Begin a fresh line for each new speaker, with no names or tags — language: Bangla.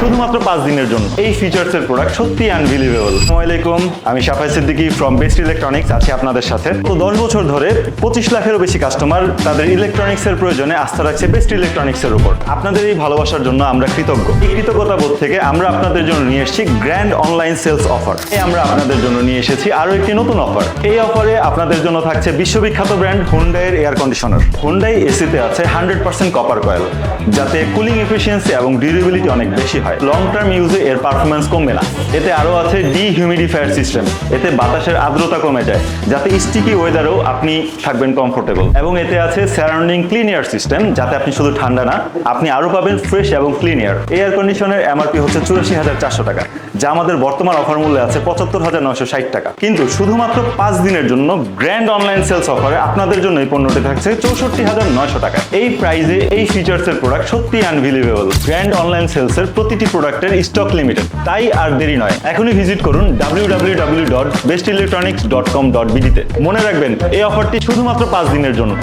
শুধুমাত্র 5 দিনের জন্য। এই ফিচার্সের প্রোডাক্ট সত্যি আনবিলিভেবল। আসসালামু আলাইকুম, আমি সাফাই সিদ্দিকী ফ্রম বেস্ট ইলেকট্রনিক্স আছি আপনাদের সাথে। তো 10 বছর ধরে 25 লাখেরও বেশি কাস্টমার তাদের ইলেকট্রনিক্সের প্রয়োজনে আস্থা রাখছে বেস্ট ইলেকট্রনিক্সের উপর। আপনাদের এই ভালোবাসার জন্য আমরা কৃতজ্ঞ। এই কৃতজ্ঞতা বোধ থেকে আমরা আপনাদের জন্য নিয়ে এসেছি গ্র্যান্ড অনলাইন সেলস অফার। আমরা আপনাদের জন্য নিয়ে এসেছি আরো একটি নতুন অফার। এই অফারে আপনাদের জন্য থাকছে বিশ্ববিখ্যাত ব্র্যান্ড হুন্ডাইয়ের এয়ার কন্ডিশনার। হুন্ডাই এসিতে আছে 100% কপার কয়েল, যাতে কুলিং এফিসিয়েন্সি এবং ডিউরেবিলিটি অনেক বেশি হয়। লং টার্ম ইউজে এর পারফরমেন্স কমবে না। এতে আরো আছে ডিহিউমিডিফায়ার সিস্টেম, এতে বাতাসের আর্দ্রতা কমে যায়, যাতে স্টিকি ওয়েদারেও আপনি থাকবেন কমফোর্টেবল। এবং এতে আছে সারাউন্ডিং ক্লিন এয়ার সিস্টেম, যাতে আপনি শুধু ঠান্ডা না, আপনি আরো পাবেন ফ্রেশ এবং ক্লিন এয়ার। এয়ার কন্ডিশনের এমআরপি হচ্ছে 84,400 টাকা, যা আমাদের বর্তমান অফার মূল্যে আছে 75,960 টাকা। কিন্তু শুধুমাত্র 5 দিনের জন্য গ্র্যান্ড অনলাইন সেলস অফারে আপনাদের জন্য এই পণ্যটি থাকছে 64,900 টাকা। এই প্রাইজে এই ফিচার্সের প্রোডাক্ট সত্যি আনবিলিভেবল। গ্র্যান্ড অনলাইন সেলসের প্রতিটি প্রোডাক্টের স্টক লিমিটেড, তাই আর দেরি নয়, এখনই ভিজিট করুন www.bestelectronics.com.bd তে। মনে রাখবেন, এই অফারটি শুধুমাত্র 5 দিনের জন্য।